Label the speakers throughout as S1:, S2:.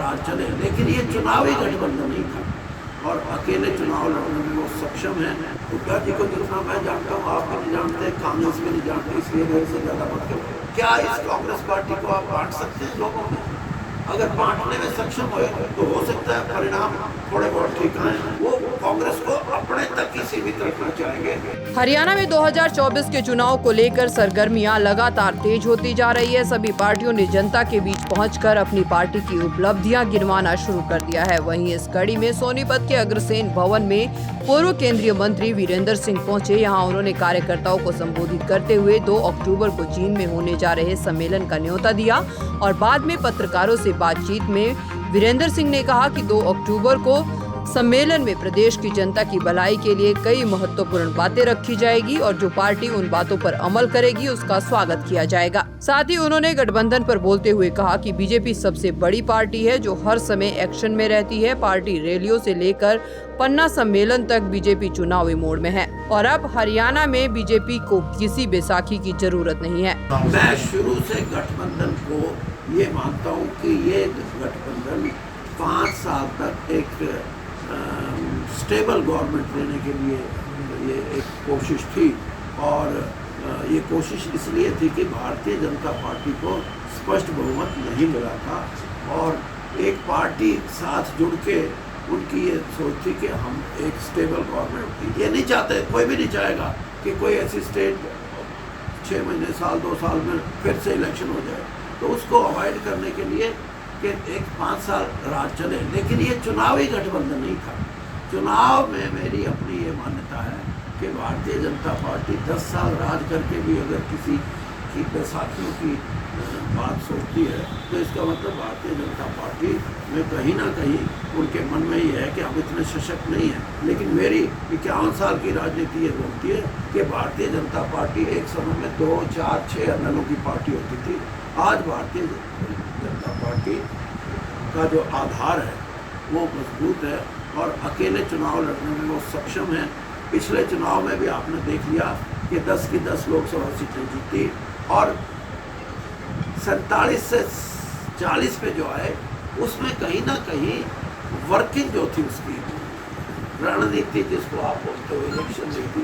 S1: राज चले, लेकिन ये चुनावी गठबंधन नहीं था और अकेले चुनाव लड़ने में वो सक्षम है। हुड्डा जी को जितना मैं जानता हूँ आप भी नहीं जानते, कांग्रेस में नहीं जानते, इसलिए मेरे से ज़्यादा मत करो। क्या इस कांग्रेस पार्टी को आप बांट सकते हैं लोगों में? अगर बांटने में सक्षम हुए तो हो सकता है परिणाम थोड़े बहुत ठीक आए। वो कांग्रेस को अपने तक ही सीमित रखना चाहेंगे।
S2: हरियाणा में 2024 के चुनाव को लेकर सरगर्मियां लगातार तेज होती जा रही है। सभी पार्टियों ने जनता के बीच पहुंचकर अपनी पार्टी की उपलब्धियां गिनवाना शुरू कर दिया है। वहीं इस कड़ी में सोनीपत के अग्रसेन भवन में पूर्व केंद्रीय मंत्री वीरेंद्र सिंह पहुंचे। यहां उन्होंने कार्यकर्ताओं को संबोधित करते हुए 2 अक्टूबर को चीन में होने जा रहे सम्मेलन का न्योता दिया और बाद में पत्रकारों से बातचीत में वीरेंद्र सिंह ने कहा कि 2 अक्टूबर को सम्मेलन में प्रदेश की जनता की भलाई के लिए कई महत्वपूर्ण बातें रखी जाएगी और जो पार्टी उन बातों पर अमल करेगी उसका स्वागत किया जाएगा। साथ ही उन्होंने गठबंधन पर बोलते हुए कहा कि बीजेपी सबसे बड़ी पार्टी है जो हर समय एक्शन में रहती है। पार्टी रैलियों से लेकर पन्ना सम्मेलन तक बीजेपी चुनावी मोड में है और अब हरियाणा में बीजेपी को किसी बैसाखी की जरूरत नहीं है।
S1: मैं शुरू से गठबंधन को ये मानता हूँ कि ये गठबंधन 5 साल तक एक स्टेबल गवर्नमेंट देने के लिए ये एक कोशिश थी और ये कोशिश इसलिए थी कि भारतीय जनता पार्टी को स्पष्ट बहुमत नहीं मिला था और एक पार्टी साथ जुड़ के उनकी ये सोच थी कि हम एक स्टेबल गवर्नमेंट, ये नहीं चाहते, कोई भी नहीं चाहेगा कि कोई ऐसी स्टेट 6 महीने साल 2 साल में फिर से इलेक्शन हो जाए। तो उसको अवॉइड करने के लिए कि एक 5 साल राज चले, लेकिन ये चुनावी गठबंधन नहीं था। चुनाव में मेरी अपनी ये मान्यता है कि भारतीय जनता पार्टी 10 साल राज करके भी अगर किसी की बैसाखियों की बात सोचती है तो इसका मतलब भारतीय जनता पार्टी में कहीं ना कहीं उनके मन में ये है कि हम इतने सशक्त नहीं हैं। लेकिन मेरी 51 साल की राजनीति ये बोलती है कि भारतीय जनता पार्टी एक समय में 2, 4, 6 दलों की पार्टी होती थी। आज भारतीय जनता पार्टी का जो आधार है वो मजबूत है और अकेले चुनाव लड़ने में वो सक्षम है। पिछले चुनाव में भी आपने देख लिया कि 10 की 10 लोकसभा सीटें जीती और 47 से 40 पे जो आए उसमें कहीं ना कहीं वर्किंग जो थी उसकी रणनीति जिसको आप बोलते हो इलेक्शन नीति,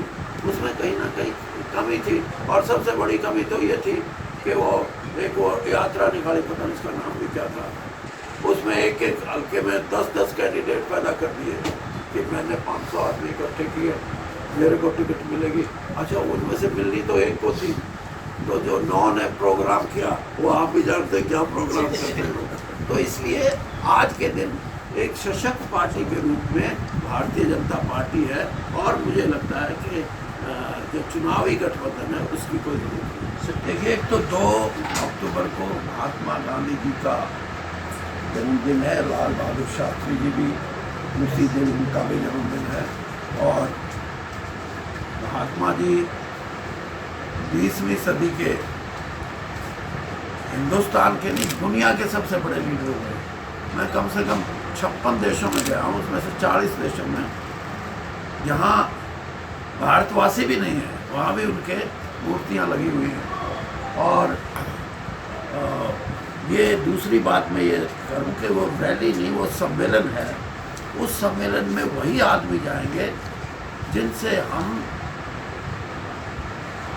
S1: उसमें कहीं ना कहीं कमी थी। और सबसे बड़ी कमी तो ये थी कि वो यात्रा निकाली, पता नहीं उसका नाम भी क्या था, उसमें एक हल्के में 10-10 कैंडिडेट पैदा कर दिए कि मैंने 500 आदमी इकट्ठे किए, मेरे को टिकट मिलेगी। अच्छा, उनमें से मिलनी तो एक को थी, तो जो 9 ने प्रोग्राम किया वो आप भी जानते क्या प्रोग्राम करते हैं। तो इसलिए आज के दिन एक सशक्त पार्टी के रूप में भारतीय जनता पार्टी है और मुझे लगता है कि जो चुनावी गठबंधन है उसकी कोई जरूरत नहीं। देखिए, एक तो 2 अक्टूबर को महात्मा गांधी जी का जन्मदिन है, लाल बहादुर शास्त्री जी भी उसी दिन उनका भी जन्मदिन है और महात्मा जी 20वीं सदी के हिंदुस्तान के नहीं दुनिया के सबसे बड़े लीडर हुए। मैं कम से कम 56 देशों में गया हूँ, उसमें से 40 देशों में जहाँ भारतवासी भी नहीं है वहाँ भी उनके मूर्तियाँ लगी हुई हैं। और ये दूसरी बात मैं ये करूँ कि वो रैली नहीं, वो सम्मेलन है। उस सम्मेलन में वही आदमी जाएंगे जिनसे हम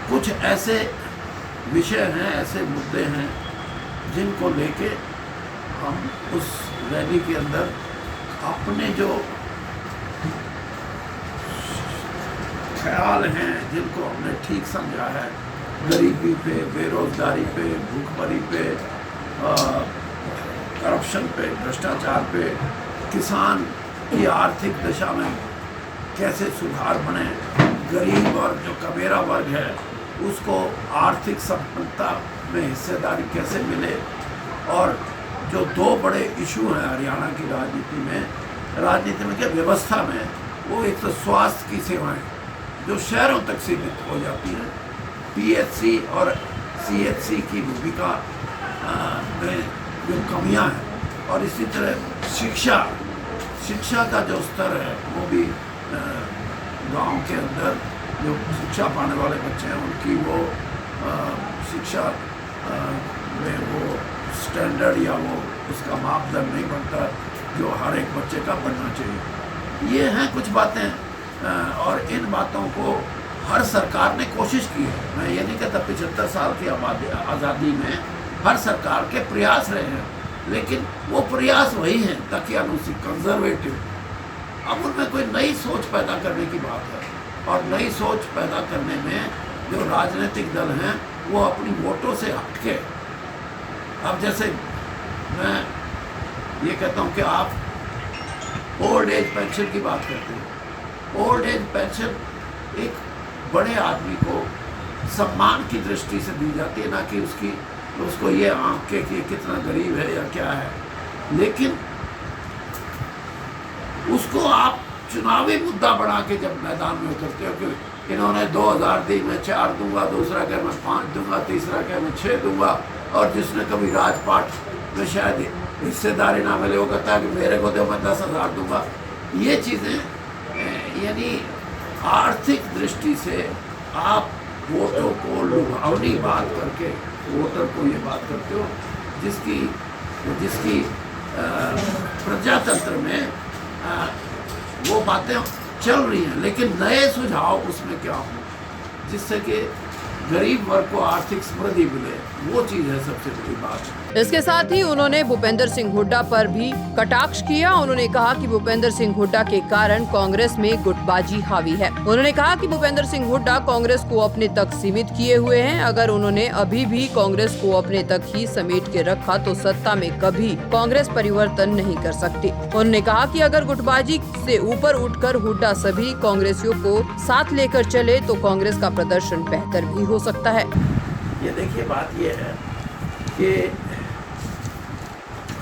S1: कुछ ऐसे विषय हैं, ऐसे मुद्दे हैं जिनको लेके हम उस रैली के अंदर अपने जो ख्याल हैं, जिनको हमने ठीक समझा है, गरीबी पे, बेरोजगारी पे, भूखमरी पे, करप्शन पे, भ्रष्टाचार पे, किसान की आर्थिक दशा में कैसे सुधार बने, गरीब और जो कबीरा वर्ग है उसको आर्थिक संपन्नता में हिस्सेदारी कैसे मिले। और जो 2 बड़े इशू हैं हरियाणा की राजनीति में क्या व्यवस्था में, वो एक तो स्वास्थ्य की सेवाएं जो शहरों तक सीमित हो जाती हैं, पीएचसी और सीएचसी की भूमिका में जो कमियां हैं, और इसी तरह शिक्षा का जो स्तर है वो भी गांव के अंदर जो शिक्षा पाने वाले बच्चे हैं उनकी वो शिक्षा में वो स्टैंडर्ड या वो उसका मापदंड नहीं बनता जो हर एक बच्चे का बनना चाहिए। ये हैं कुछ बातें, और इन बातों को हर सरकार ने कोशिश की है। मैं ये नहीं कहता 75 साल की आज़ादी में हर सरकार के प्रयास रहे हैं, लेकिन वो प्रयास वही हैं तकियानुसी कंजर्वेटिव। अब उनमें कोई नई सोच पैदा करने की बात है, और नई सोच पैदा करने में जो राजनीतिक दल हैं वो अपनी वोटों से हटके, अब जैसे मैं ये कहता हूँ कि आप ओल्ड एज पेंशन की बात करते हैं। ओल्ड एज पेंशन एक बड़े आदमी को सम्मान की दृष्टि से दी जाती है, ना कि उसको ये आंक के कि कितना गरीब है या क्या है। लेकिन उसको आप चुनावी मुद्दा बना के जब मैदान में उतरते हो कि इन्होंने 2000 दी, मैं 4 दूंगा, दूसरा कह मैं 5 दूंगा, तीसरा कह मैं 6 दूंगा, और जिसने कभी राजपाट में शायद हिस्सेदारी ना मिले वो कहता है कि मेरे को दो, मैं 10,000 दूंगा। ये चीज़ें यानी आर्थिक दृष्टि से आप वोटों को लुभावनी बात करके वोटर को ये बात करते हो जिसकी प्रजातंत्र में वो बातें चल रही हैं, लेकिन नए सुझाव उसमें क्या हो जिससे कि गरीब वर्ग को आर्थिक समृद्धि मिले, वो चीज़ है सबसे बड़ी बात।
S2: इसके साथ ही उन्होंने भूपेंद्र सिंह हुड्डा पर भी कटाक्ष किया। उन्होंने कहा कि भूपेंद्र सिंह हुड्डा के कारण कांग्रेस में गुटबाजी हावी है। उन्होंने कहा कि भूपेंद्र सिंह हुड्डा कांग्रेस को अपने तक सीमित किए हुए हैं। अगर उन्होंने अभी भी कांग्रेस को अपने तक ही समेट के रखा तो सत्ता में कभी कांग्रेस परिवर्तन नहीं कर सकती। उन्होंने कहा कि अगर गुटबाजी से ऊपर उठकर हुड्डा सभी कांग्रेसियों को साथ लेकर चले तो कांग्रेस का प्रदर्शन बेहतर भी हो सकता है।
S1: ये देखिए, बात ये है कि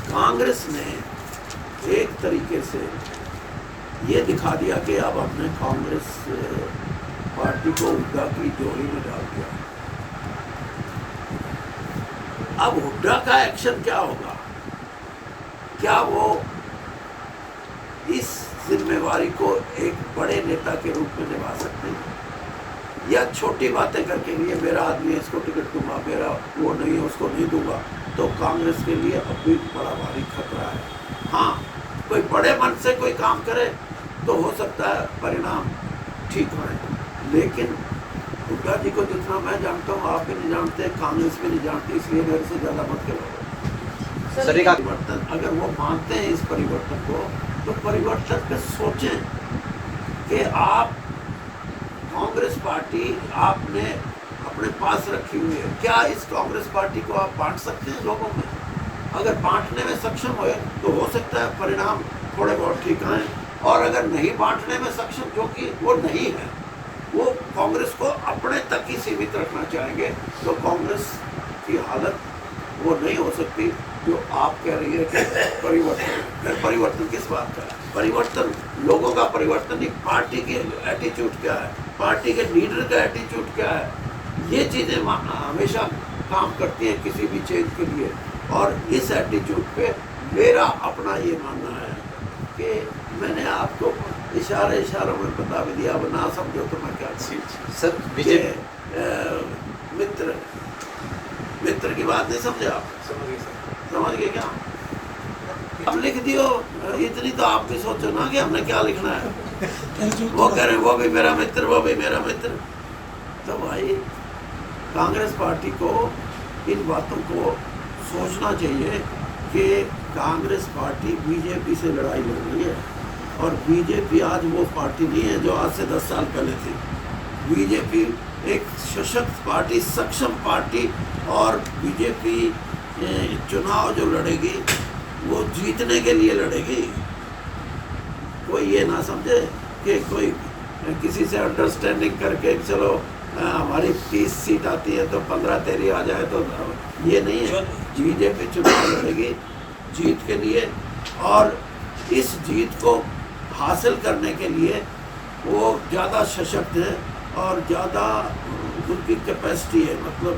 S1: कांग्रेस ने एक तरीके से ये दिखा दिया कि अब हमने कांग्रेस पार्टी को हुड्डा की जोड़ी में डाल दिया। अब हुड्डा का एक्शन क्या होगा? क्या वो इस जिम्मेवारी को एक बड़े नेता के रूप में निभा सकते हैं, या छोटी बातें करके लिए मेरा आदमी है इसको टिकट दूंगा, मेरा वो नहीं है उसको नहीं दूंगा, तो कांग्रेस के लिए अभी बड़ा भारी खतरा है। हाँ, कोई बड़े मन से कोई काम करे तो हो सकता है परिणाम ठीक हो, लेकिन हुड्डा जी को जितना मैं जानता हूँ आप भी नहीं जानते, कांग्रेस भी नहीं जानती, इसलिए मेरे से ज़्यादा मत करो। परिवर्तन अगर वो मानते हैं इस परिवर्तन को, तो परिवर्तन पे सोचें कि आप कांग्रेस पार्टी आपने अपने पास रखी हुई है, क्या इस कांग्रेस पार्टी को आप बांट सकते हैं लोगों में? अगर बांटने में सक्षम हुए तो हो सकता है परिणाम थोड़े बहुत ठीक आए, और अगर नहीं बांटने में सक्षम, जो कि वो नहीं है, वो कांग्रेस को अपने तक ही सीमित रखना चाहेंगे, तो कांग्रेस की हालत वो नहीं हो सकती जो आप कह रही है कि परिवर्तन। परिवर्तन किस बात का है? परिवर्तन लोगों का परिवर्तन नहीं, पार्टी के एटीट्यूड क्या है, पार्टी के लीडर का एटीट्यूड क्या है, ये चीज़ें हमेशा काम करती हैं किसी भी चेंज के लिए। और इस एटीट्यूड पे मेरा अपना ये मानना है कि मैंने आपको इशारों में बता भी दिया, अब ना समझो तो मैं क्या
S3: सर।
S1: मित्र की बात नहीं समझे आप? समझ गए क्या? अब लिख दियो, इतनी तो आप भी सोचो ना कि हमने क्या लिखना है। वो कह रहे वो भी मेरा मित्र, वो भी मेरा मित्र। तो भाई कांग्रेस पार्टी को इन बातों को सोचना चाहिए कि कांग्रेस पार्टी बीजेपी से लड़ाई लड़ रही है, और बीजेपी आज वो पार्टी नहीं है जो आज से 10 साल पहले थी। बीजेपी एक सशक्त पार्टी, सक्षम पार्टी, और बीजेपी चुनाव जो लड़ेगी वो जीतने के लिए लड़ेगी। कोई ये ना समझे कि कोई किसी से अंडरस्टैंडिंग करके चलो हमारी 30 सीट आती है तो 15-13 आ जाए, तो ये नहीं है। बीजेपी चुनाव लड़ेगी जीत के लिए, और इस जीत को हासिल करने के लिए वो ज़्यादा सशक्त है और ज़्यादा उनकी कैपेसिटी है, मतलब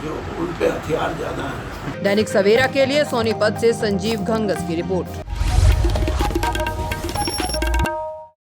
S1: जो उन पे हथियार ज़्यादा है।
S2: दैनिक सवेरा के लिए सोनीपत से संजीव घंगस की रिपोर्ट।